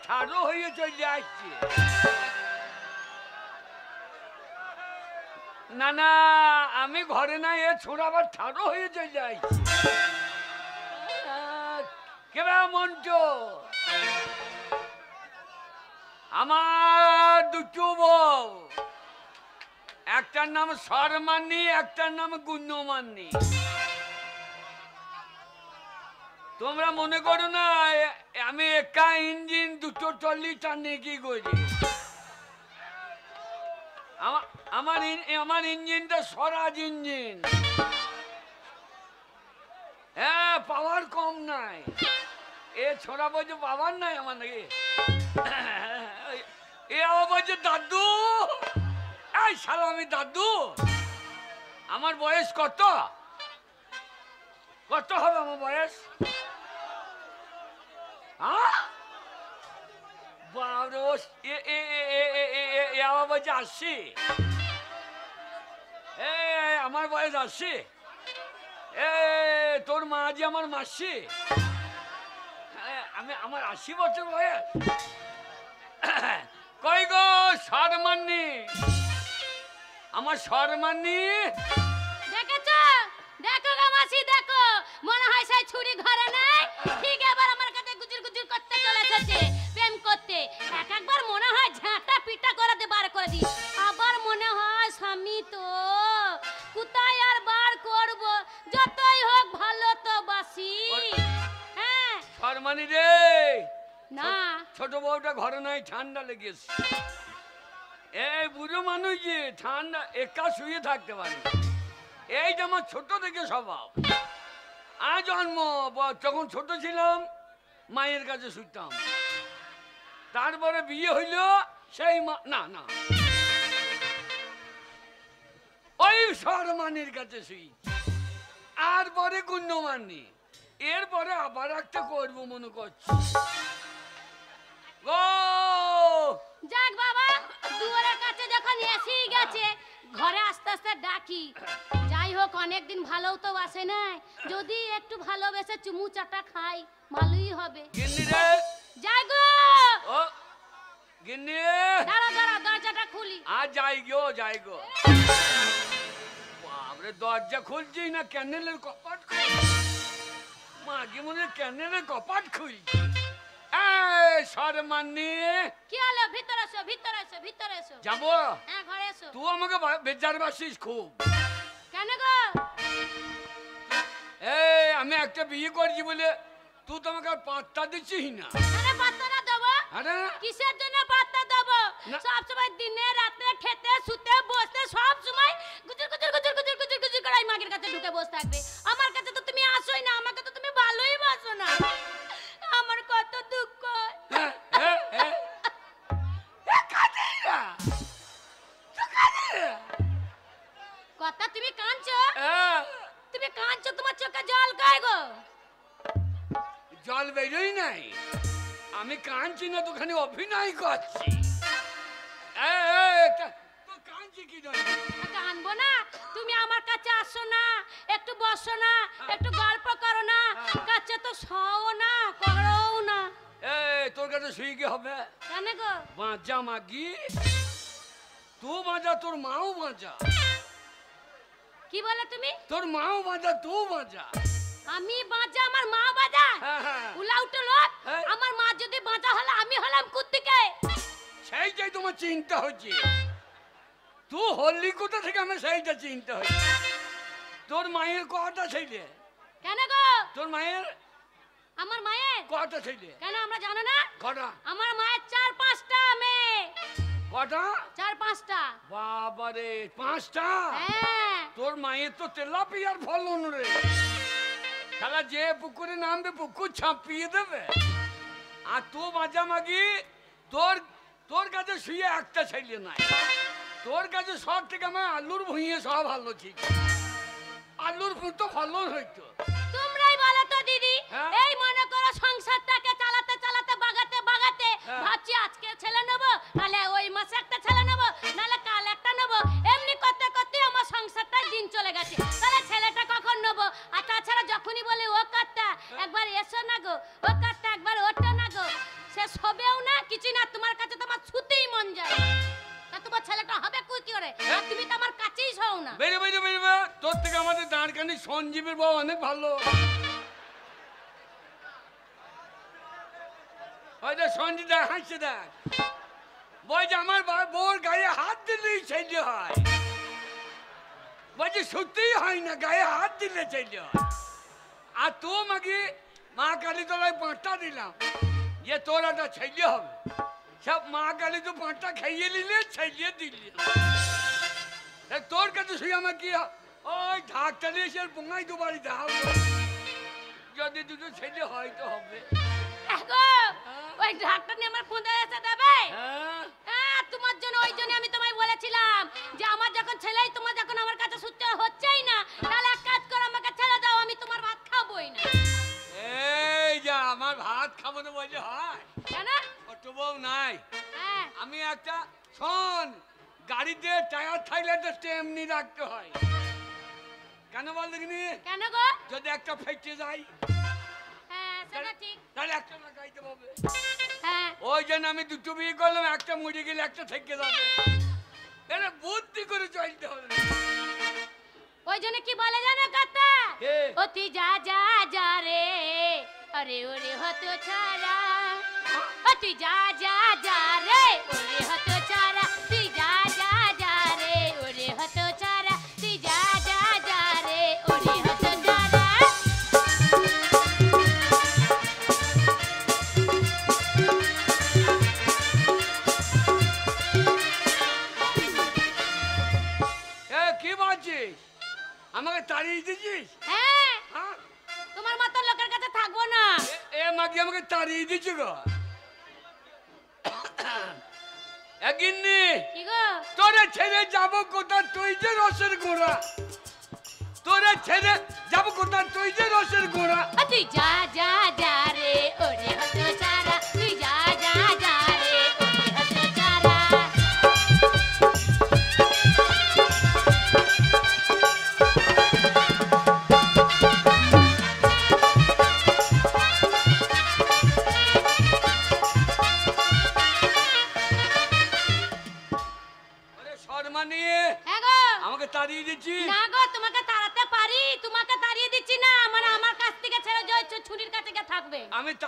ঠাড়ো হয়ে চলে আসছে। না না, আমি ঘরে না, এ ছোড়া আবার ঠাড়ো হয়ে চলে আসছে। কেবা মঞ্চ, আমার দুটো বউ, একটার নাম সরমান্নি, একটার নাম গুণ্যমান্নি। তোমরা মনে করো না আমি একা ইঞ্জিন দুটো টলি টানে কি করি। আমার ইঞ্জিনটা স্বরাজ ইঞ্জিন। হ্যাঁ, পাওয়ার কম নাই। এ ছোড়া বলছে পাওয়ার নাই আমার নাকি। এ আবার বলছে দাদু। এই শালা আমি দাদু? আমার বয়স কত? কত হবে আমার বয়স? আবার বলছে ৮০। আমার বয়স ৮০। তোর মা যে আমার মাসি। আমার ৮০ বছর বয়স। কই গো সরমান্নি, আমার সরমান্নি। দেখেছো? দেখো গো মাসি, দেখো, মনে হয় সেই ছুরি ঘরে নাই। ঠিক এবার আমার কাছে গুজুর গুজুর করতে চলে এসেছে, প্রেম করতে। একবার মনে হয় ঝাঁটা পিটা করে বার করে দি, আবার মনে হয় স্বামী তো কোথায় আর বার করব। যতই হোক ভালো তো বাসি। হ্যাঁ সরমানি রে, না ছোট বউটা ঘরে নাই, ঠান্ডা লেগেছে। এই বুড়ো মানুষ যে ঠান্ডা একা শুয়ে থাকতে পারে। এইটা আমার ছোট থেকে স্বভাব। জন্ম যখন ছোট ছিলাম মায়ের কাছে শুইতাম, তারপরে বিয়ে হইল সেই না না ওই সরমানির কাছে শুই, আর পরে গুণ্যমান্নি, এরপরে আবার একটা করবো মনে করছি। যাক বাবা, দুয়ারের কাছে যখন এসেই গেছে, ঘরে আস্তে আস্তে ডাকি। যাই হোক, অনেকদিন ভালোও তো বাসে নাই, যদি একটু ভালোবেসে চুমু চাটা খাই ভালোই হবে। গিন্নি রে, যাই গো। ও গিন্নি, দাঁড়া দাঁড়া, দরজাটা খুলি। আর যাই গো, যাই গো। বাবরে, দরজা খুলছি না ক্যানেলের কপাট খুলছি। মাকে মনে ক্যানেলের কপাট খুলছি। সরমান্নি, কি হলো? ভিতরে এসো, ভিতরে এসো, ভিতরে এসো। যাবো? হ্যাঁ, ঘরে এসো। তুই আমাকে বেজার বাসিস খুব। কেন গো? আমি একটা বিয়ে করছি বলে তুই তো আমাকে পাত্তা দিচ্ছিস না। আরে পাত্তা না দেবো? আরে কিসের জন্য পাত্তা দেবো? সব সময় দিনে রাতে খেতে শুতে বসতে সব সময় গুজুর গুজুর গুজুর গুজুর গুজুর গুজুর করে মাগের কাছে ঢুকে বসে থাকবে। আমার কাছে তো তুমি আসোই না, আমাকে তো তুমি ভালোই বাসো না। আমার কত দুঃখ। কথা তুমি কাঁদছো? তুমি কাঁদছো, তোমার চোখে জল কায় গো? জল বেরোই নাই, আমি কাঁদছি না, তো খালি অভিনয় করছি। কাঁদছি কি কাঁদবো না? তুমি আমার কাছে আসো না, একটু বসো না, একটু গল্প করো না, কাছে তো শোও না, করো না। তোর কাছে শুয়ে কি হবে? কেন গো? বাঁচা মাগি, তুই বাঁচা, তোর মাও বাঁচা। কি বলে তুমি? তোর মাও বাঁচা, তুই বাঁচা। আমি বাঁচা, আমার মা বাঁচা? উলাউটো লোক। আমার মা যদি বাঁচা হলে আমি হলাম কুত্তিকে। সেইটাই তোমার চিন্তা হচ্ছে। তুই হলি কোথা থেকে, আমার সেইটা চিন্তা হচ্ছে। তোর মায়ের কটা ছেলে? কেন গো? তোর মায়ের? আমার মায়ের কটা ছেলে? কেন আমরা জানো না? কটা? আমার মায়ের ৪-৫টা মেয়ে। কটা? ৪-৫টা। বাবারে, 5টা? হ্যাঁ। তোর মায়ের তো তেলাপিয়ার ফলন রে। শালা যে পুকুরে নামবে পুকুর ছাপিয়ে দেবে। আর তুই বাজা মাগি, তোর কাছে শুয়ে একটা ছেলে নাই। তোর কাছে সব থেকে আমার আলুর ভুঁইয়ে সব ভালো ছিল। আলুর ভুঁ তো ফলন হইতো। তোমরাই বলো তো দিদি, এই মনে করো সংসারটাকে চালাতে চালাতে বাগাতে বাগাতে ভাবছি আজকে ছেলে নেবো, নালে ওই মাসে একটা ছেলে নেবো, নালে কাল একটা নেবো, এমনি করতে করতে আমার সংসারটা দিন চলে গেছে। তাহলে ছেলেটা কখন নেবো? আর তাছাড়া যখনই বলি ও কাটটা একবার এসো না গো, ও কাটটা একবার ওঠো না গো, সে শোবেও না তোর থেকে আমাদের দাঁড়কানি সঞ্জীবের বউ অনেক ভালো। হয়তো সঞ্জীব দেখ হাসছে দেখ, বলছে আমার বউর গায়ে হাত দিলেই ছেলে হয়। বলছে সত্যিই হয় না, গায়ে হাত দিলে ছেলে হয়। আর তো মাকে মা কালী তলায় 5টা দিলাম যে তোর একটা ছেলে হবে, সব মা কালী তো 5টা খাইয়ে নিলে ছেলে দিলি। তোর কাছে শুয়ে আমার কি ওই ঢাকটা নিয়ে এসে পোঙাই তো বাড়ি দাও, যদি দুটো ছেলে হয় তো হবে। ওই ঢাকটা নিয়ে আমার ফোন এসে দেবে। হ্যাঁ তোমার জন্য, ওই জন্য আমি তোমায় বলেছিলাম যে আমার যখন ছেলেই তোমার যখন আমার কাছে শুতে হচ্ছেই না, তাহলে এক কাজ করো, আমাকে ছেড়ে দাও, আমি তোমার ভাত খাবোই না। এই যা আমার ভাত খাবো না বললে হয়? কেন? ছোট বউ নাই। হ্যাঁ আমি একটা শোন, গাড়িতে টায়ার থাকলে তো এমনি রাখতে হয়। কেন বল দেখিনি? কেন গো? যদি একটা ফেটে যায় হ্যাঁ সেটা ঠিক। তাহলে একটা লাগাইতে হবে। হ্যাঁ ওই জন্য আমি দুটো বিয়ে করলাম, একটা মরে গেলে একটা থেকে যাবে। এটা বুদ্ধি করে চলতে হবে। ওই জন্য কি বলে জানো কথা? কে? ও তুই যা যা যা রে, আরে ওরে হতো ছাড়া, ও তুই যা যা যা রে, ওরে হতো ছাড়া, তুই যা যা যা রে, ওরে হতো ছাড়া, তুই যা যা যা রে, ওরে হতো ছাড়া। কি বলছিস? আমাকে তাড়িয়ে দিছিস? হ্যাঁ হ্যাঁ তোমার মতো লোকের কাছে থাকবো না। এ মাগি আমাকে তাড়িয়ে দিচ্ছি গো। একদিনই কি গো? তোরে ছেড়ে যাবো কোথা, তুই যে রসের গোড়া। তোরে ছেড়ে যাবো কোথা, তুই যে রসের গোড়া। ও তুই যা যা যা রে, ওরে হতো ছাড়া, তুই যা যা যা রে, ওরে হতো ছাড়া। হ্যাঁ গো। আমাকে তাড়িয়ে দিচ্ছি? না গো, তোমাকে তাড়াতে পারি, তোমাকে তাড়িয়ে দিচ্ছি না, মানে আমার কাছ থেকে ছেড়ে জয় ছুরির কাছে গিয়ে থাকবে।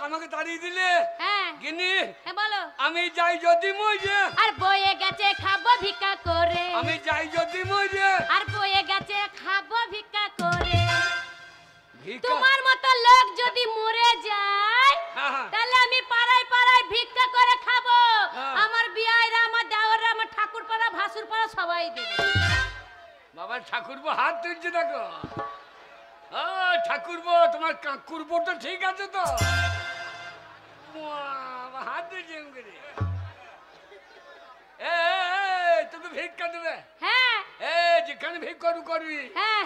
আমাকে তাড়িয়ে দিলে? হ্যাঁ গিনি হ্যাঁ বলো। আমি যাই যদি মরে, আর বয়ে গেছে খাবো ভিক্ষা করে, আমি যাই যদি মরে, আর বয়ে গেছে খাবো ভিক্ষা করে। ভিক্ষা? তোমার মতো লোক যদি মরে যায়, হ্যাঁ। তাহলে আমি পাড়ায় পাড়ায় ভিক্ষা করে খাবো। হ্যাঁ। আমার বিয়াইরা, আমার দেওররা, আমার ঠাকুর পাড়া, ভাসুর পাড়া সবাই দেবে। বাবা ঠাকুরবো হাত তুলছে দেখো। ও ঠাকুরবো, তোমার কাকুরবো তো ঠিক আছে তো? বাবা, হাত তুলছে এরম করে। তোকে ভিক্ষা দেবে? হ্যাঁ যেখানে ভিক্ষা করবি হ্যাঁ।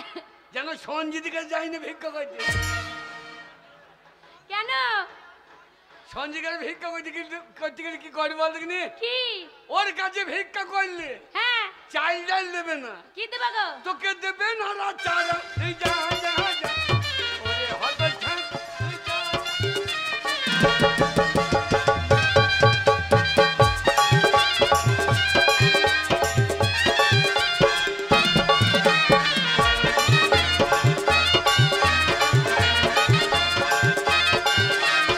যেন সঞ্জিদিকে যাইনি ভিক্ষা করতে। কেন? সঞ্জিকার ভিক্ষা করতে গেলে কি করে বল দেখিনি? কি? ওর কাছে ভিক্ষা করলে হ্যাঁ চাল ডাল দেবে না, কি দেবে গো? তোকে দেবে না চারা। তুই যা যা যা, ওরে হতো ছাড়, তুই যা।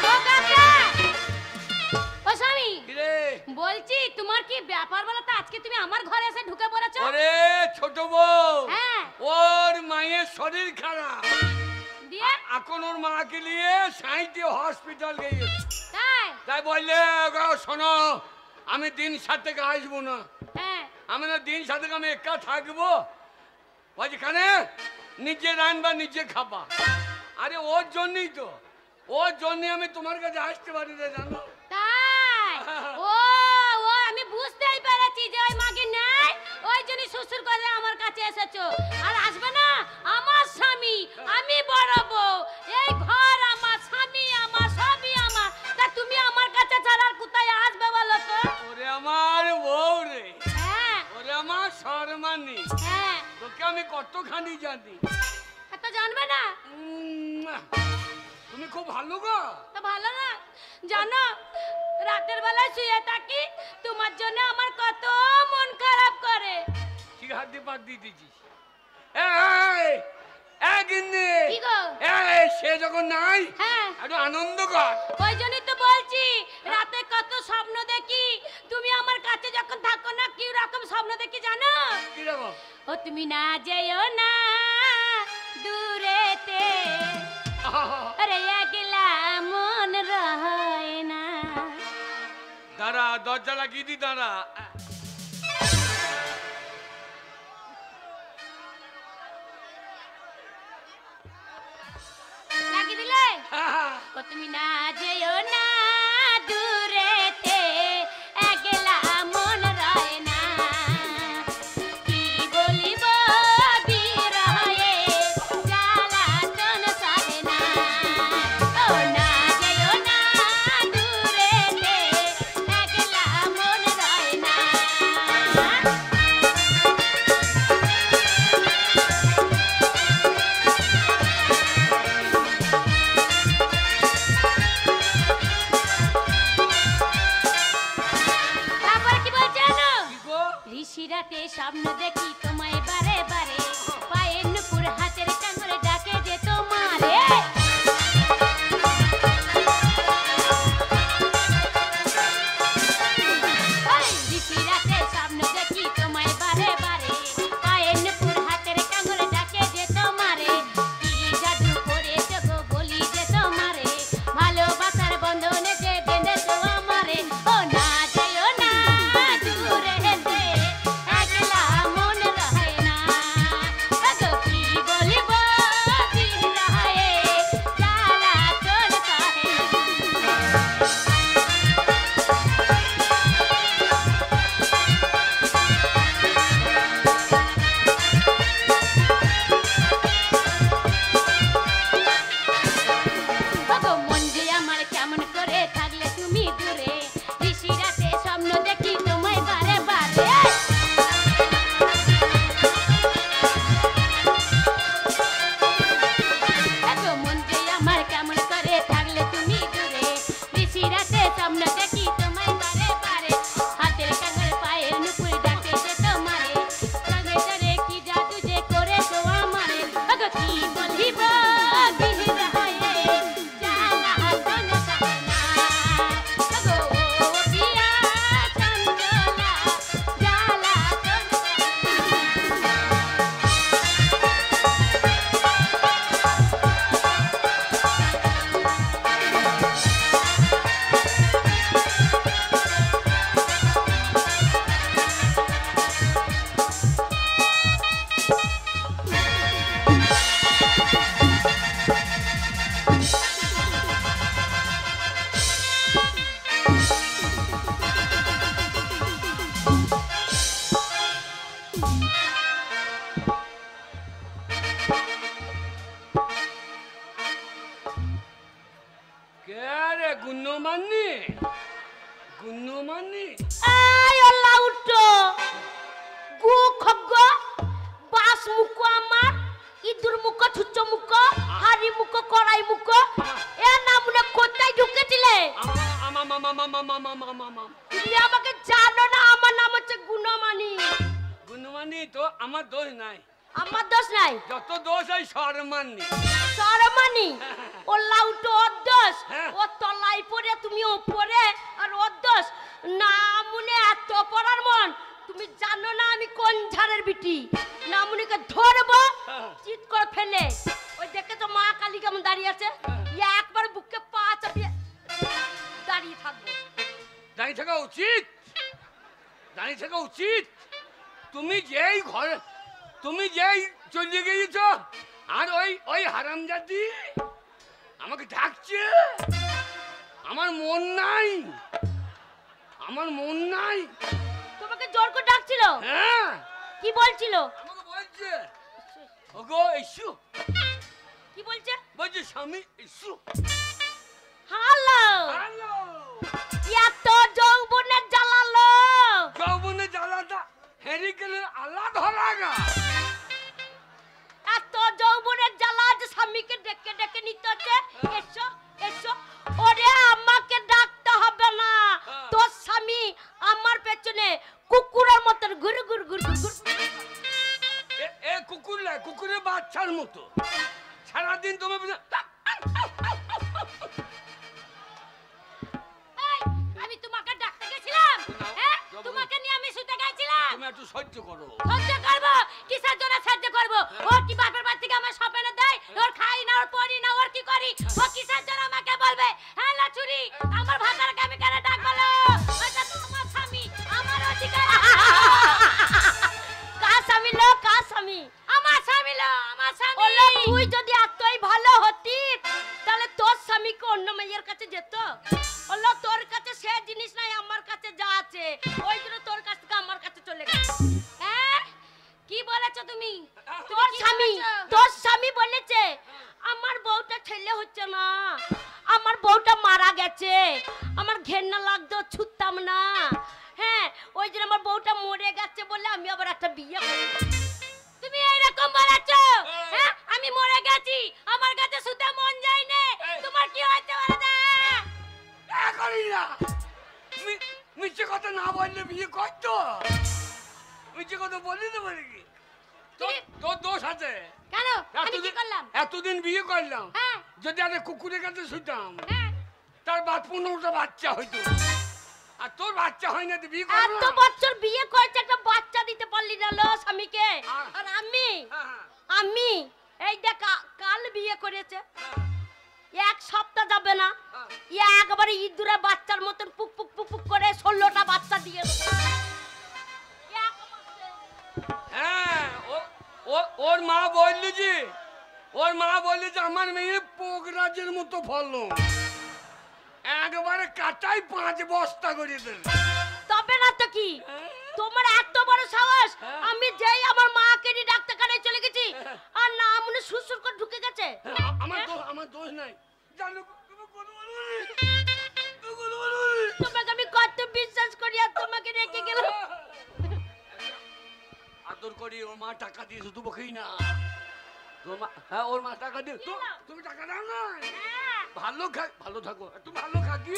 ও কাকা, ও স্বামী, কি রে? বলছি তোমার কি ব্যাপার বলো তো, আজকে তুমি আমার ঘরে এসে ঢুকে পড়েছো? ওরে ছোট বউ, হ্যাঁ। ওর মায়ের শরীর খারাপ, দিয়ে এখন ওর মাকে নিয়ে সাইতে হসপিটাল গিয়েছে। তাই? বললে গো শোনো, আমি দিন 7 থেকে আসবো না। হ্যাঁ আমি না দিন 7 থেকে আমি একা থাকবো। বলছি কেন? নিজে রান্না নিজে খাবা। আরে ওর জন্যই তো, ওর জন্য আমি তোমার কাছে আসতে পারি না জানো। তাই? ও ও আমি বুঝতেই পেরেছি যে ওই মাগে নাই, ওই জন্য শ্বশুর করে আমার কাছে এসেছো। আর আসবে না আমার স্বামী, আমি বড় বউ, এই ঘর আমার, স্বামী আমার, সবই আমার। তা তুমি আমার কাছে ছাড়া আর কোথায় আসবে বলো তো? ওরে আমার বউ রে, হ্যাঁ ওরে আমার শর্মানি, হ্যাঁ। তোকে আমি কতখানি জানি। এত জানবে না? তুমি খুব ভালো গো। তো ভালো না? জানো, রাতের বেলায় শুয়ে থাকি, তোমার জন্য আমার কত মন খারাপ করে। কি হাত দিয়ে পাক দিয়ে দিছিস? এই যখন নাই হ্যাঁ একটু আনন্দ কর। ওই জন্যই তো বলছি রাতে কত স্বপ্ন দেখি, তুমি আমার কাছে যখন থাকো না কি রকম স্বপ্ন দেখি জানো? কিরকম? ও তুমি না যেও না দূরেতে, আরে একলা মন রয় না। দাঁড়া, দরজা লাগিয়ে দি, দাঁড়া। লাগিয়ে দিলে? ও তুমি না যেও না দূরেতে, একলা মন রয় না। কি বলিব বিরহে জ্বালাতন সহে না। ও না যেও না দূরেতে, একলা মন রয় না। ঋষিরাতে স্বপ্ন দেখি তোমায় বারে বারে, পায়ের নুপুর হাতের কাঙড়ে ডাকে যে তোমারে। ঋষিরাতে স্বপ্ন দেখি তোমায় বারে বারে, পায়ের নুপুর হাতের কাঙড়ে ডাকে যে তোমারে। কি জাদু করেছো গো বলি যে তোমারে, ভালোবাসার বন্ধনে যে বেঁধেছো আমারে। ও না যেও না দূরে হেতে, একলা মন রহে না। গো কি বলিব বিরহে জ্বালাতন সহে না। ওগো মন যে আমার কেমন করে থাকলে তুমি দূরে, ঋষিরাতে স্বপ্ন দেখি তোমায় বারে বারে। ওগো মন যে আমার কেমন করে থাকলে তুমি দূরে, ঋষিরাতে স্বপ্ন দেখি তোমায় বারে বারে। হাতের কাঙড় পায়ের নুপুর ডাকে যে তোমারে, সঙ্গে সঙ্গে কি জাদু যে করেছো আমারে। ওগো কি বলিব বিরহে জ্বালাতন সহে না। ওগো ও প্রিয়া চঞ্চলা জ্বালাতন সহে না। কে রে? গুন্নমান্নি? গুন্নমান্নি? এই ওলা উঠো গু খগ্গ বাস মুখ আমার, ইঁদুর মুখ, ছুচ্চ মুখ, হাড়ি মুখ, কড়াই মুখ, এ নামুনে কোথায় ঢুকেছিলে? তুমি আমাকে জানো না? আমার নাম হচ্ছে গুণমানি। গুন্নমান্নি তো আমার দোষ নাই, আমার দোষ নাই। যত দোষ এই শরমান্নি। সরমানি ওলা উঠো ওর দোষ। হ্যাঁ। ও তলায় পড়ে তুমি ওপরে, আর ওর দোষ নামুনে এত পড়ার মন। তুমি জানো না আমি কোন ঝাড়ের বিটি? নামুনিকে ধরবো চিৎ করে ফেলে। ওই দেখে তো মা কালী কেমন দাঁড়িয়ে আছে, ইয়া একবার বুকে পা চাপিয়ে দাঁড়িয়ে থাকবো। দাঁড়িয়ে থাকা উচিত, দাঁড়িয়ে থাকা উচিত। তুমি যেই ঘরে, তুমি যেই চলে গিয়েছ, আর ওই ওই হারামজাদি আমাকে ডাকছে, আমার মন নাই, আমার মন নাই। তোমাকে জোর করে ডাকছিল? হ্যাঁ, কি বলছিল? আমাকে বলছে ওগো এসো। কি বলছে? বলছে স্বামী এসো। হ্যালো হ্যালো, এত যৌবনের জ্বালালো। যৌবনে জ্বালাটা হেরিকেলের আল্লাহ ধরাগা। এত যৌবনের জ্বালা যে স্বামীকে ডেকে ডেকে নিতে হচ্ছে। এসো এসো। ওরে আমাকে ডাকতে হবে না, তোর স্বামী আমার পেছনে কুকুরের মতন ঘুর ঘুর ঘুর ঘুর। এ কুকুর লাই, কুকুরের বাচ্চার মতো সারাদিন তুমি একটু সহ্য করো। সহ্য করবো কিসের জন্য সহ্য করবো? ও কি বাপের বাড়ি থেকে আমার স্বপ্নে দেয়? ওর খাই না, ওর পড়ি না, ওর কি করি? ও কিসের জন্য আমাকে বলবে হ্যাঁ লাচুরি আমার ভাতারকে আমি কেন ডাকবো? ওটা তো আমার স্বামী, আমার অধিকার। কার স্বামী লো, কার স্বামী? আমার স্বামী লো, আমার স্বামী। ওলো তুই যদি এতই ভালো হতিস তাহলে তোর স্বামীকে অন্য মেয়ের কাছে যেত? ওলো তোর কাছে সে জিনিস নাই, আমার কাছে যা আছে ওই জন্য তোর কাছ থেকে আমার কাছে চলে গেছে। হ্যাঁ কি বলেছো তুমি? তোর স্বামী, তোর স্বামী বলেছে আমার বউটা ছেলে হচ্ছে না, আমার বউটা মারা গেছে, আমার ঘেন্না লাগতো, ছুটতাম না। হ্যাঁ ওই জন্য আমার বউটা মরে গেছে বলে আমি আবার একটা বিয়ে করেছি। তুমি এইরকম বলেছো? হ্যাঁ আমি মরে গেছি, আমার কাছে শুতে মন যায় না। তোমার কি হয়েছে বলো না? করি না, মিথ্যে কথা না বললে বিয়ে করতো? মিথ্যে কথা বললি তো বলি কি? তোর দোষ আছে। কেন আমি কি করলাম? এতদিন বিয়ে করলাম, হ্যাঁ যদি আমি কুকুরের কাছে শুতাম হ্যাঁ তার বাদ 15টা বাচ্চা হইতো, আর তোর বাচ্চা হয় না, তুই বিয়ে করবি এত না? বছর বিয়ে করেছে একটা বাচ্চা দিতে পারলি না লো স্বামীকে। আর আমি হ্যাঁ, আমি এই দেখ কাল বিয়ে করেছে, এক সপ্তাহ যাবে না একবারে ইঁদুরে বাচ্চার মতন পুক পুক পুক পুক করে 16টা বাচ্চা দিয়ে দেবে। হ্যাঁ, ওর মা বললি যে, ওর মা বললি যে আমার মেয়ে পোগরাজের মতো ফলন, একবারে কাটাই 5 বস্তা করে দেবে। তবে না তো কি, তোমার এত বড় সাহস! আমি যেই আমার মাকে নিয়ে ডাক্তারখানায় চলে গেছি আর না মনে সুসুর করে ঢুকে গেছে। আমার দোষ নাই, জানো তুমি কোনো বলবি? তোমাকে আমি কত বিশ্বাস করি আর তোমাকে রেখে গেলাম। আদর করি, ওর মা টাকা দিয়েছে তবু খেই না। তোর মা, হ্যাঁ ওর মা টাকা দিয়ে, তুমি টাকা দাও না? হ্যাঁ, ভালো থাকো, একটু ভালো খাকি।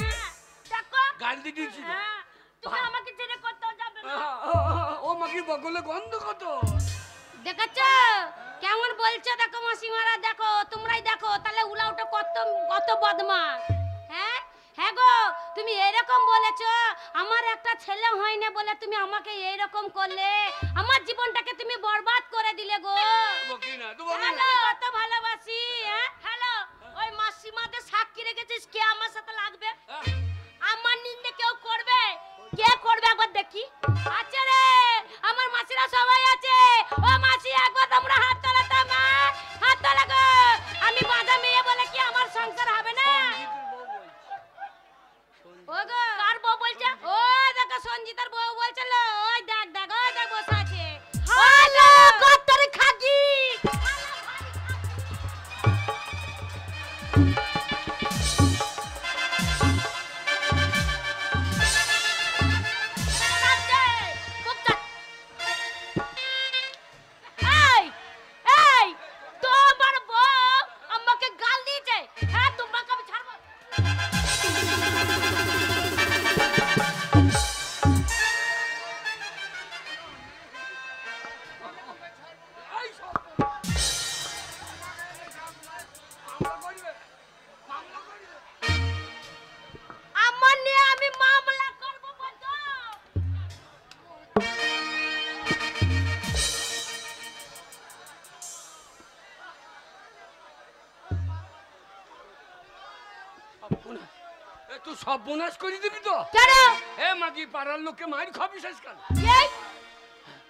দেখো গালি দিয়েছি তো। হ্যাঁ, তুমি আমাকে ছেড়ে কোথাও যাবে না। ও মাকে বগলে গন্ধ কত। দেখেছো কেমন বলছো? দেখো মাসিমারা, দেখো তোমরাই দেখো, তাহলে উলাউটা কত কত বদমাশ। হ্যাঁ হ্যাঁ গো, তুমি এরকম বলেছো আমার একটা ছেলে হয় না বলে তুমি আমাকে এইরকম করলে, আমার জীবনটাকে তুমি বরবাদ করে দিলে গো। বকি না, তো হ্যাঁ, আমি কত ভালোবাসি। হ্যাঁ হ্যালো, ওই মাসিমাদের সাক্ষী রেখেছিস, কে আমার সাথে লাগবে? আমার নিন্দে কেউ করবে? কে করবে একবার দেখি। আচ্ছা রে, আমার মাসিরা সবাই আছে। ও মাসি একবার তোমরা হাত তোলাতো, মা হাত তোলা গো। আমি বাঁধা মেয়ে বলে কি আমার সংসার হবে না? ও গো কার বউ বলছে? ও দেখো সঞ্জিতার বউ বলছিল, ওই দেখ দেখ ওই দেখ বসে আছে। হ্যালো কতরে খাকি। এই এই তোমার বউ আমাকে গাল দিয়েছে। হ্যাঁ তোমাকে আমি ছাড়বো। আমার নিয়ে আমি মামলা করব বলতো। তুই সব বোনাস করে দিবি তো? কেন? এ মাগি পাড়ার লোককে মার খাবি শেষ কাল। এই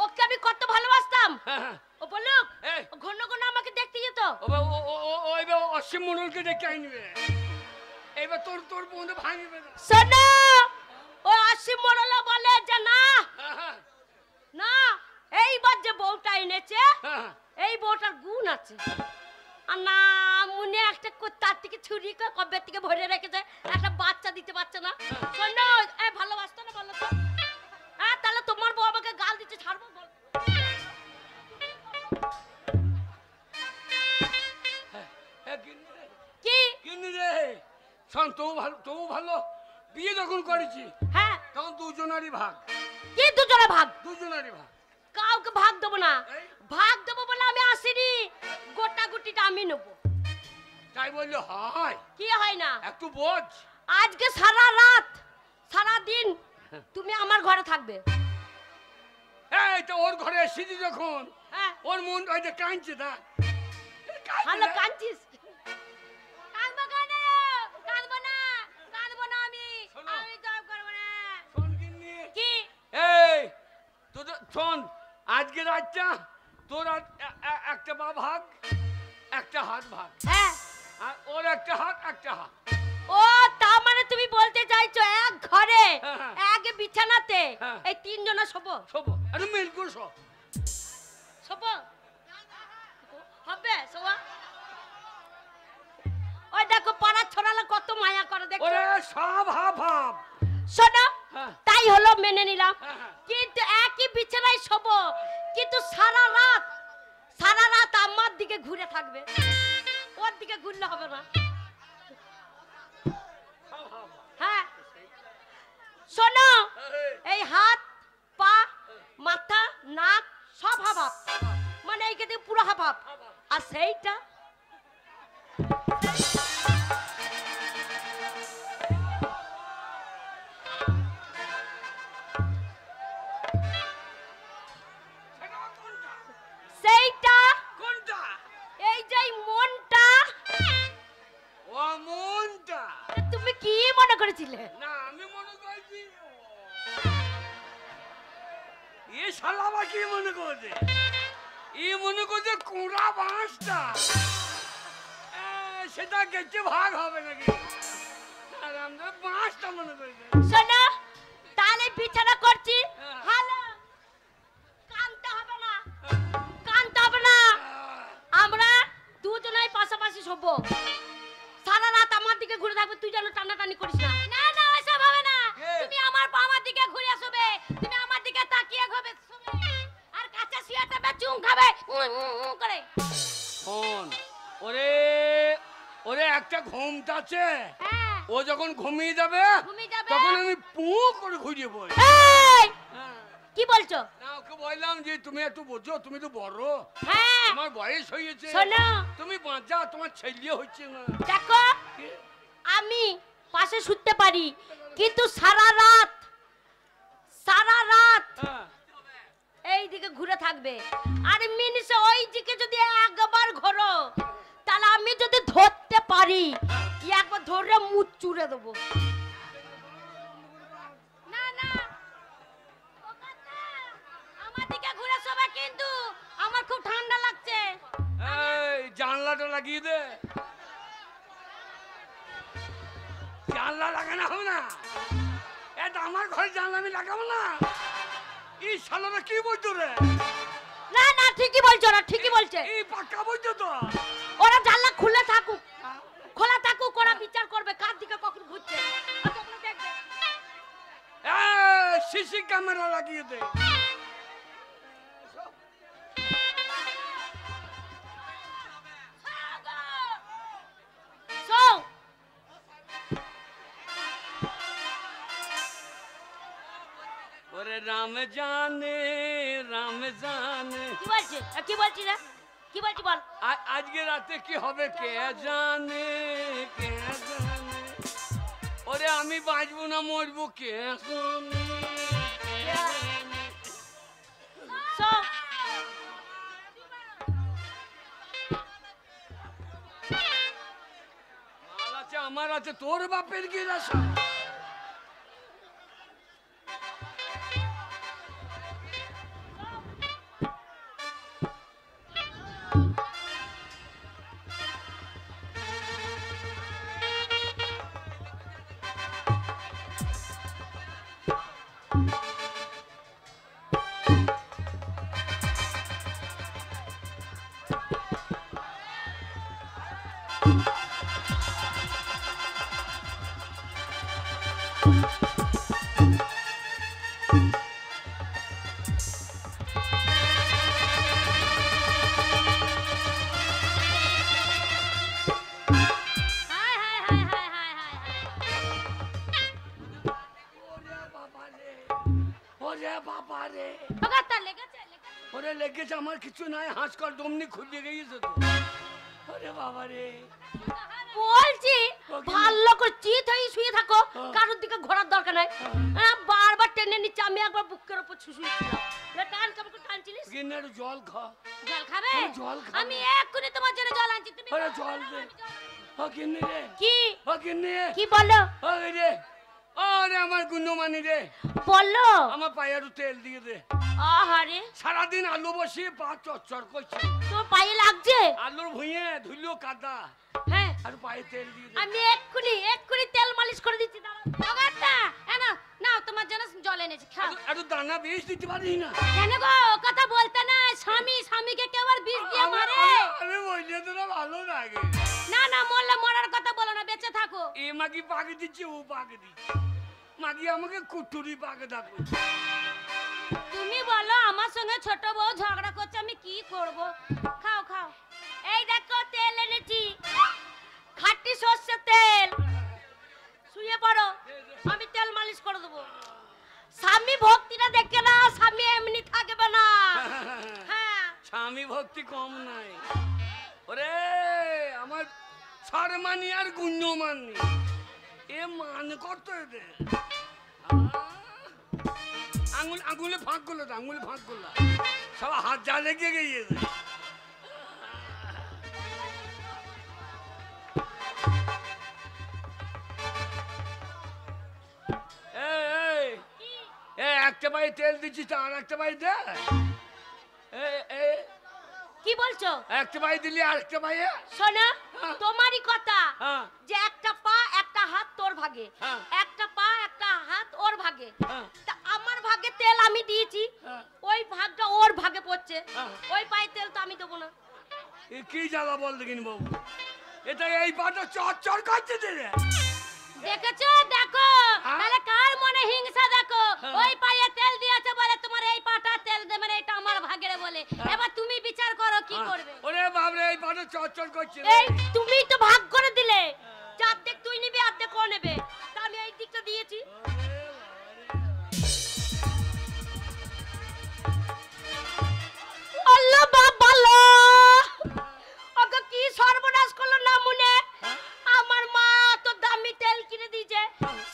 ওকে আমি কত ভালোবাসতাম। হ্যাঁ, ও বলুক এই। ঘন ঘন আমাকে দেখতে যেত। ওইবার অসীম মন্ডলকে ডেকে আনবে, এবার তোর বন্ধু ভাঙবে না। শোনো, ও আসি মরলা বলে যে না হ্যাঁ, না, এইবার যে বউটা এনেছে হ্যাঁ, এই বউটার গুণ আছে। আর না মনে একটা তার থেকে ছুরি করে কবে থেকে ভরে রেখেছে, একটা বাচ্চা দিতে পারছে না। শোনো, এই ভালোবাসতো না বলো তো? হ্যাঁ তাহলে তোমার বউ আমাকে গাল দিচ্ছে, ছাড়বো বল? কি কিনি রে শোন, তবু ভালো বিয়ে যখন করেছি হ্যাঁ তখন দুজনারই ভাগ, কি দুজনে ভাগ? দুজনারই ভাগ। কাউকে ভাগ দেবো না। এই। ভাগ দেবো বলে আমি আসিনি, গোটা গুটিটা আমি নেবো। তাই বললে হয়? কি হয় না? একটু বোঝ। আজকে সারা রাত সারা দিন তুমি আমার ঘরে থাকবে। এই তো ওর ঘরে এসেছি যখন হ্যাঁ ওর মন ওই যে কাঁদছে না হ্যালো কাঁদছিস কাঁদবো কেন? কাঁদবো না, কাঁদবো না আমি। শোনো। আমি জব করবো না। কি এই তোদের শোন আজকে রাতটা তোর একটা পা ভাগ একটা হাত ভাগ হ্যাঁ আর ওর একটা হাত একটা হাত ও তা মানে তুমি বলতে চাইছো এক ঘরে হ্যাঁ, হ্যাঁ। এক বিছানাতে হ্যাঁ। এই তিনজনা শোবো সব আরে মেল করে সব শোবো হবে শোবা ওই দেখো পাড়ার ছোড়ালা কত মায়া করে দেখো ওরে সব হাফ হাফ শোনো হ্যাঁ। তাই হলো মেনে নিলাম হ্যাঁ, হ্যাঁ। কিন্তু একই বিছানায় শোবো কিন্তু সারা রাত আমার দিকে ঘুরে থাকবে ওর দিকে ঘুরলে হবে না হ্যাঁ শোনো এই হাত পা মাথা নাক সব হাবাব মানে এই দিকে পুরো হাবাব আর সেইটা সেইটা কোনটা এই যে মনটা ও মনটা তুমি কি মনে করেছিলে না আমি মনে করছি এ শালা বা কি মনে করছে মনে করছে কুড়া বাঁশটা সেটা গেছে ভাগ হবে নাকি আর আমরা বাঁশটা মনে করছে শোনো তাহলে বিছানা করছি হ্যাঁ। হ্যালো কানতে হবে না কানতে হবে না আমরা দুজনেই পাশাপাশি শোবো সারা রাত আমার দিকে ঘুরে থাকবে তুই যেন টানাটানি করিস না না না ওসব হবে না। কে? তুমি আমার আমার দিকে ঘুরে শোবে, তুমি আমার দিকে তাকিয়ে ঘবে শোবে, আর কাছে শুয়ে থাকবে চুম খাবে করে। শোন ওরে ওরে একটা ঘুমটাছে হ্যাঁ ও যখন ঘুমিয়ে যাবে ঘুমিয়ে যাবে। তখন আমি পু করে ঘুরিয়ে পড়ি এই হ্যাঁ। কি বলছো না ওকে বললাম যে তুমি একটু বোঝো তুমি তো বড় হ্যাঁ আমার বয়স হয়েছে শোনো তুমি বাঁচা তোমার ছেলে হচ্ছে না দেখো কি? আমি পাশে শুতে পারি কিন্তু সারা রাত হ্যাঁ। এই দিকে ঘুরে থাকবে আর মিনিসে ওই দিকে যদি একবার ঘোরো তাহলে আমি যদি ধরতে পারি একবার ধরে মুখ চুড়ে দেবো না না আমার দিকে ঘুরে শোবে কিন্তু আমার খুব ঠান্ডা লাগছে। এই জানলাটা লাগিয়ে দে জানলা লাগানো হবে না এটা আমার ঘরে জানলা আমি লাগাবো না এই শালারা কি বলছো রে না না ঠিকই বলছো না ঠিকই বলছে এই পাক্কা বলছো তো ওরা জানলা খুলে থাকুক খোলা থাকুক ওরা বিচার করবে কার দিকে কখন ঘুরছে আর তখন দেখবে সিসি ক্যামেরা লাগিয়ে দে শোন ওরে রাম জানে কি বলছে কি বলছি রে কি বলছি বল আজকে রাতে কি হবে কে জানে ওরে আমি বাঁচবো না মরবো কে জানে শোন মাল আছে আমার আছে তোর বাপের কি রাসা হায় হায় হায় হায় হায় হায় ওরে বাবা রে ওগাতা লেগেছে লেগেছে। ওরে লেগেছে আমার কিছু নাই হাঁস কর দমনি খুঁজে গিয়েছে তো ওরে বাবা রে বলছি ভালো করে চিত হয়ে শুয়ে থাকো কারোর দিকে ঘোরার দরকার নাই বারবার টেনে নিচ্ছে, আমি একবার বুকের উপর শুশুয়েছিলাম। টান কেমন করে টানছিলিস? কিনে একটু জল খা। জল খাবে? আমি জল খাবো। আমি এক্ষুনি তোমার জন্য জল আনছি, তুমি আরে জল দে। ও কিনে রে। কি ও কিনে। কি বলো? ও রে। আরে আমার গুন্নমানি রে। বলো। আমার পায়ে একটু তেল দিয়ে দে। আহারে, সারাদিন আলু বসিয়ে পা চচ্চর করছে। তোর পায়ে লাগছে? আলুর ভুঁইয়ে ধুলো কাদা। হ্যাঁ, আর পায়ে তেল দিয়ে দে। আমি এক্ষুনি তেল মালিশ করে দিচ্ছি। দাঁড়াও। ওগাতা এনো নাও, তোমার জন্য জল এনেছি, খাও। একটু দানা বেশ দিতে পারিস না? কেন গো ও কথা বলতে না? স্বামীকে কেউ আর বিষ দিয়ে মারে? আমি বললে তোরা ভালো লাগে। না না, মরলে মরার কথা বলো না, বেঁচে থাকো। এ মাগি পাকে দিচ্ছে, ও পাকে দিচ্ছে। মাগি আমাকে কুটুরি পাকে ডাকো। তুমি বলো, আমার সঙ্গে ছোট বউ ঝগড়া করছে, আমি কি করব? খাও খাও। এই দেখো তেল এনেছি, খাঁটি সর্ষের তেল। শুয়ে পড়ো, আমি তেল মালিশ করে দেবো। স্বামী ভক্তিটা দেখে না, স্বামী এমনি থাকবে না। হ্যাঁ, স্বামী ভক্তি কম নাই। ওরে আমার শর্মানি আর গুণ্যমানি এ মান করতো এদের। আঙুলে ফাঁক করলো তো, আঙুলে ফাঁক করলো, সব হাত যা লেগে গিয়েছে। একটা পায়ে তেল দিচ্ছিস তো আর একটা পায়ে দে। কি বলছো? একটা পায়ে দিলি আর একটা পায়ে। শোনো, হ্যাঁ। তোমারই কথা হ্যাঁ। যে একটা পা একটা হাত তোর ভাগে, হ্যাঁ। একটা পা একটা হাত ওর ভাগে। হ্যাঁ। তা আমার ভাগে তেল আমি দিয়েছি, হ্যাঁ। ওই ভাগটা ওর ভাগে পড়ছে। হ্যাঁ। ওই পায়ে তেল তো আমি দেবো না। এ কি জ্বালা বল দেখিনি বাবু, এটা এই পাটা চচ্চর করছে রে। দেখেছো? দেখো হ্যাঁ। তাহলে কার মনে হিংসা দেখো। হ্যাঁ। ওই পায়ে তেল দিয়েছে বলে তোমার এই পাটা তেল দে, মানে এটা আমার ভাগের বলে। এবার তুমি বিচার করো কি করবে। ওরে বাবরে এই পাটা চচ্চর করছে রে। এই তুমি তো ভাগ করে দিলে, অর্ধেক তুই নিবি অর্ধেক ও নেবে, তা আমি এই দিকটা দিয়েছি। আল্লাহ বাবালো, ওকে কি সর্বনাশ করলো না মনে। আমার মা তো দামি তেল কিনে দিয়েছে,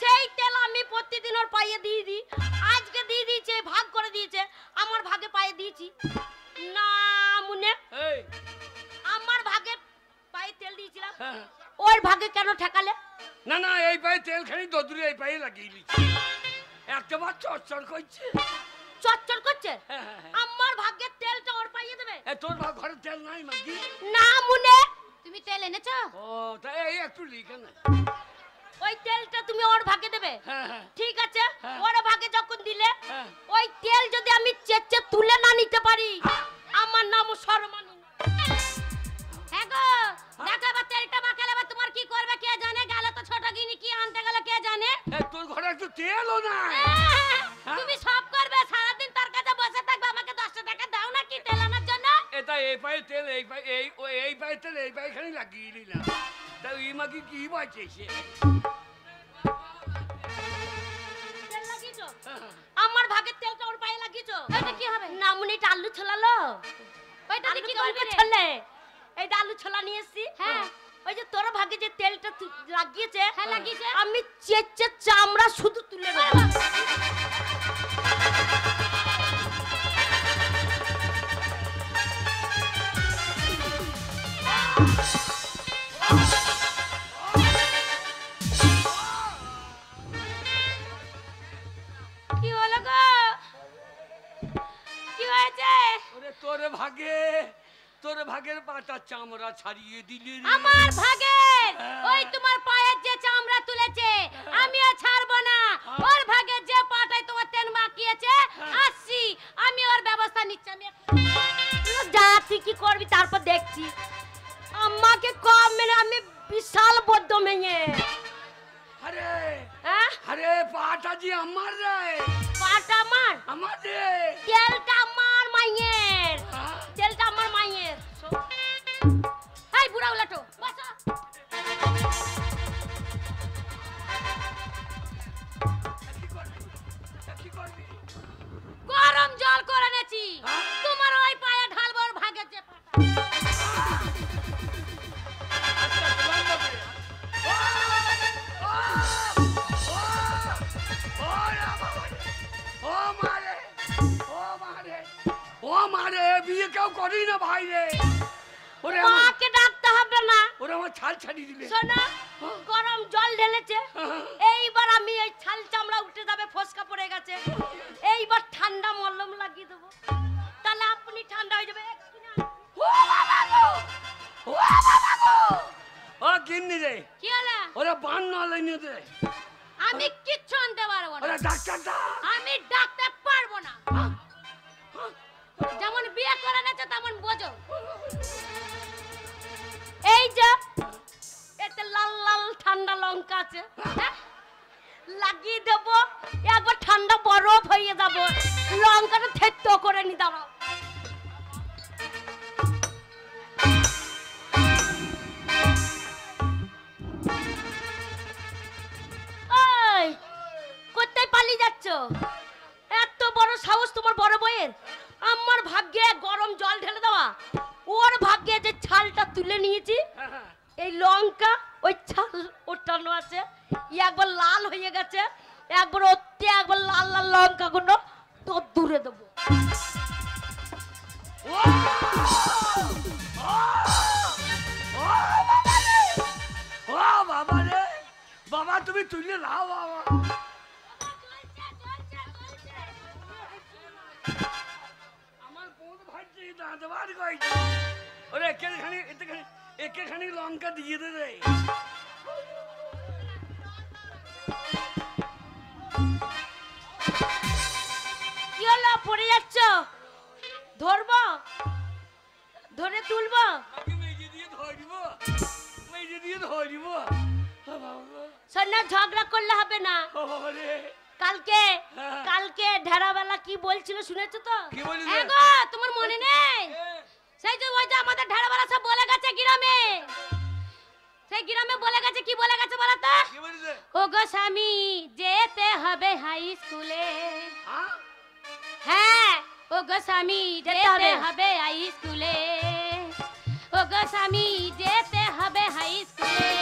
সেই তেল আমি প্রতিদিন ওর পায়ে দিয়ে দিই। আজকে দিয়ে দিয়েছে, ভাগ করে দিয়েছে, আমার ভাগে পায়ে দিয়েছি না মনে। এই আমার ভাগে পায়ে তেল দিয়েছিলাম, হ্যাঁ। ওর ভাগে কেন ঠেকালে? না না, এই পায়ে তেল খানি দদুরি এই পায়ে লাগিয়ে দিচ্ছি, একটা বার চচ্চর করছে। চচ্চর করছে? হ্যাঁ, হ্যাঁ, হ্যাঁ। আমার ভাগ্যের তেলটা ওর পাইয়ে দেবে এ তোর ভাগ ঘরে তেল নাই মাগি? না মুনে। তুমি তেল এনেছো? ও তাই এই একটু লিখে না। ওই তেলটা তুমি ওর ভাগে দেবে? হ্যাঁ হ্যাঁ ঠিক আছে, হ্যাঁ। ওর ভাগে যখন দিলে, হ্যাঁ। ওই তেল যদি আমি চেচে তুলে না নিতে পারি, আমার নাম শর্মানি। হ্যাঁ গো, দেখো এবার তেলটা মাখালে এবার তোমার কি করবে কে জানে। গেল তো ছোট গিনি কি আনতে গেল কে জানে। এ তোর ঘরে একটু তেলও নাই। তুমি সব করবে, সারাদিন তার কাছে বসে থাকবে। আমাকে 10 টাকা দাও না কি তেল আনার জন্য? এটা এই পায়ে তেল এই পায়ে এই পায়ে তেল এই পায়ে খানি লাগিয়ে দিলাম, তা এই মাগি কি বাঁচেছে? তেল লাগিয়েছো? আমার ভাগের তেলটা ওর পায়ে লাগিয়েছো? এটা কি হবে? না মুনি, এটা আলু ছোলালো। ওইটা আলু কি কেমন করবে করে রে? ছোলে? এই আলু ছোলা নিয়ে এসছি। হ্যাঁ। ওই যে তোর ভাগে যে তেলটা লাগিয়েছে, হ্যাঁ, লাগিয়েছে। আমি চেচে চামড়া শুধু তুলে নেব। কি হলো গো? কি হয়েছে? ওরে তোর ভাগের পাটা চামড়া ছাড়িয়ে দিলি রে। আমার ভাগের ওই তোমার পায়ের যে চামড়া তুলেছে আমিও ছাড়বো না। ওর ভাগের যে পাটায় তোমার তেল মাখিয়েছে, আসছি আমি ওর ব্যবস্থা নিচ্ছি। আমি যা তুই কি করবি তারপর দেখছি। আমাকে কম মেনে আমি বিশাল বদ্ধ মেয়ে। আরে হ্যাঁ, আরে পাটা জি আমার রে, পাটা আমার, আমার রে। তেলটা আমার মাইয়ের, হ্যাঁ? তেলটা আমার মাইয়ের। এই বুড়া উলাটো বসো। কি করবি? গরম জল করে নেছি, হ্যাঁ? তোমার ওই পায়ে ঢালবো ওর ভাগের যে পাটা। আচ্ছা, বন্ধ করে। ও! ও! ও! ও! ছাল ছাড়িয়ে দিলে। শোনো, গরম জল ঢেলেছে, এইবার আমি এই ছাল চামড়া উঠে যাবে, ফসকা পড়ে গেছে, এইবার ঠান্ডা মলম লাগিয়ে দেবো, তাহলে আপনি ঠান্ডা হয়ে যাবে। ও কিন্নি রে, কি হলো? ওরা বান না লাইনে দে। আমি কিচ্ছু আনতে পারবো না। ওরা ডাক্তার দা। আমি ডাকতে পারবো না। যেমন বিয়ে করে গেছে তেমন বোঝো। এই যে এতে লাল লাল ঠান্ডা লঙ্কা আছে, হ্যাঁ? লাগিয়ে দেবো, একবার ঠান্ডা বরফ হয়ে যাবো, লঙ্কাটা থেত্ত করে নি। দাঁড়াও, এই, কোথায় পালিয়ে যাচ্ছ? এত বড় সাহস তোমার বড় বইয়ের? আমার ভাগ্যে গরম জল ঢেলে দেওয়া, ওর ভাগ্যে যে ছালটা তুলে নিয়েছি, এই লঙ্কা ওই ছাল ওঠানো আছে, একবার লাল হয়ে গেছে, একবার ওতে একবার লাল লাল লঙ্কা গুলো তো দূরে দেবো। ও বাবা রে, বাবা তুমি তুলে নাও বাবা। আমার কোন ভাইজি দাঁত বার কইছে। ওরে একেখানি লঙ্কা দিয়ে দে রে। কি হলো, পড়ে যাচ্ছ? ধরবো, ধরে তুলবো? বাকি মেজে দিয়ে ধরিব, মেজে দিয়ে ধরিব। সন্ধ্যা ঝগড়া করলে হবে না। ওরে কালকে হ্যাঁ। কালকে ঢেরাবেলা কি বলছিল শুনেছো তো? কি বলিস? হ্যাঁ গো, তোমার মনে নেই? সেই যে ওই যে আমাদের ঢেড়াবেলা সব বলে গেছে গ্রামে, সেই গ্রামে বলে গেছে, কি বলে গেছে বলো তো? কি বলিস? ও গো স্বামী, যেতে হবে হাই স্কুলে। হ্যাঁ? হ্যাঁ, ও গো স্বামী, যেতে যেতে হবে। হবে হাই স্কুলে। ও গো স্বামী, যেতে হবে হাই স্কুলে।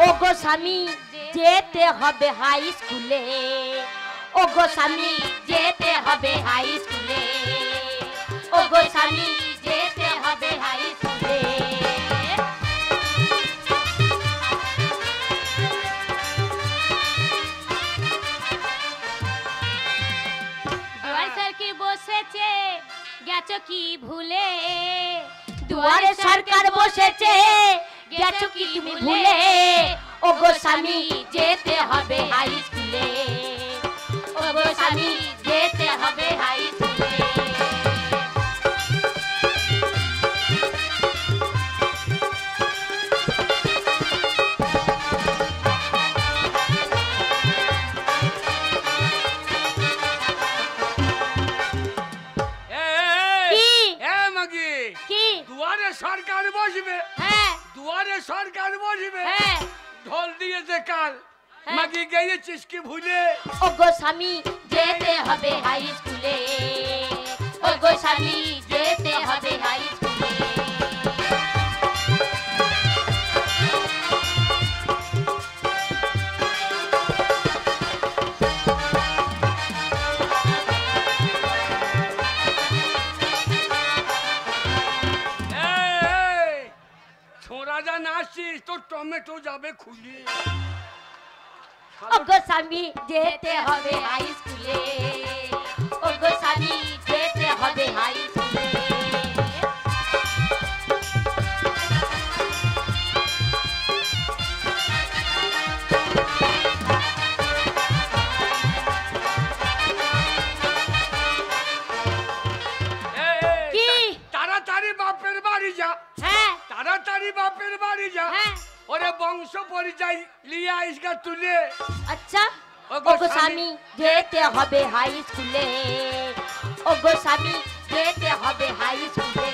ও গো স্বামী, যেতে হবে হাই স্কুলে। ও গো স্বামী, যেতে হবে হাই স্কুলে। ও গো স্বামী, যেতে হবে হাই স্কুলে। দুয়ার সরকি বসেছে, গেছো কি ভুলে? দুয়ারে সরকার বসেছে, গেছো কি তুমি ভুলে? ও গো স্বামী, যেতে হবে হাই স্কুলে। ও গো স্বামী, যেতে হবে হাই স্কুলে। কি? মাগি কি? দুয়ারে সরকার বসবে, হ্যাঁ, দুয়ারে সরকার বসবে, হ্যাঁ। ঢোল দিয়েছে কাল, হ্যাঁ। মাগি গেয়েছিস কি ভুলে? ও গো স্বামী, যেতে হবে হাই স্কুলে। ও গো স্বামী, যেতে হবে হাই স্কুলে। ছোঁড়া যা নাচছিস তোর টমেটো যাবে খুলে। ও গো স্বামী, যেতে হবে হাই স্কুলে। ও গো স্বামী, যেতে হবে হাই স্কুলে। কি? তাড়াতাড়ি বাপের বাড়ি যা, হ্যাঁ, তাড়াতাড়ি বাপের বাড়ি যা। হ্যাঁ। ওরে বংশ পরিচয় লিয়ে আইসগা তুলে। আচ্ছা। ও ও গো গো স্বামী, যেতে হবে হাই স্কুলে। ও গো স্বামী, যেতে হবে হাই স্কুলে।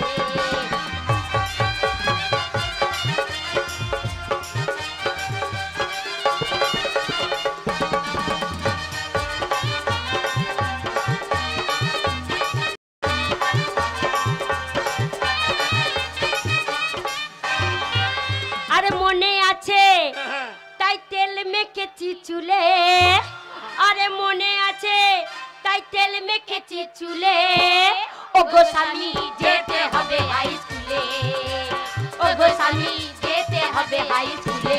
আরে মনে আছে, তাই তেল মেখেছি চুলে। আরে মনে আছে, তাই তেল মেখেছি চুলে ওগো স্বামী যেতে হবে হাই স্কুলে ওগো স্বামী যেতে হবে হাই স্কুলে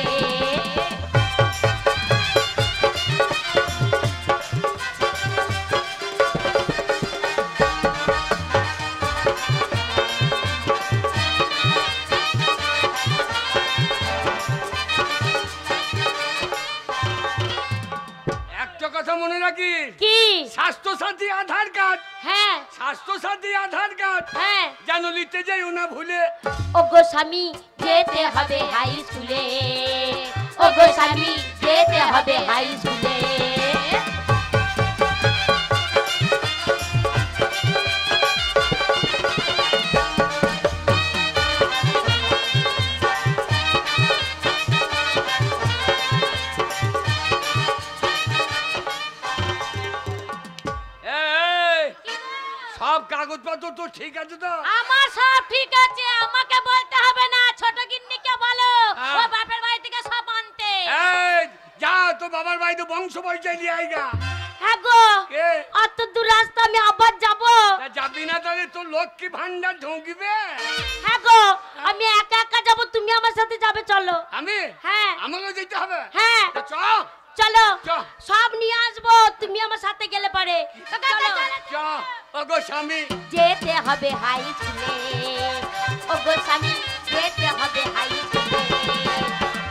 একটা কথা মনে রাখি, কি স্বাস্থ্য সাথী আধার কার্ড, হ্যাঁ স্বাস্থ্য সাথী আধার কার্ড হ্যাঁ যেন নিতে যাইও না ভুলে। ওগো স্বামী যেতে হবে হাই স্কুলে ওগো স্বামী যেতে হবে হাই স্কুলে এই, সব কাগজপত্র তো ঠিক আছে তো? আমার সব ঠিক আছে, আমাকে বলতে হবে না, ছোট গিন্নিকে বলো হ্যাঁ। ও বাপের বাড়ি থেকে সব আনতে। এই যা তো বাবার বাড়িতে বংশ পরিচয় নিয়ে আইগা। হ্যাঁ গো কে? অত দূর রাস্তা আমি আবার যাব তা যাবি না তাহলে তোর লক্ষ্মী ভান্ডার ঢুকবে। হ্যাঁ গো আমি একা একা যাব তুমি আমার সাথে যাবে চলো আমি হ্যাঁ আমাকে যেতে হবে। হ্যাঁ তা চ চলো চ সব নিয়ে আসবো তুমি আমার সাথে গেলে পারে চলো চ ওগো স্বামী যেতে হবে হাই স্কুলে ওগো স্বামী যেতে হবে হাই স্কুলে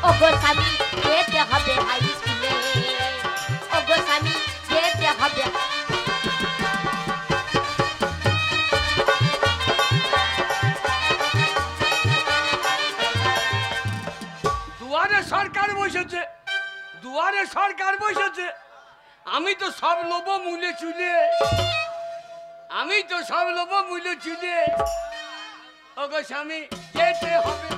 ওগো স্বামী যেতে হবে হাই স্কুলে ওগো স্বামী যেতে হবে দুয়ারে সরকার বসেছে, দুয়ারে সরকার বসেছে। আমি তো সব লোভ মূলে চুলে, আমি তো সব লোভ মূলে চুলে। ওগো স্বামী যেতে হবে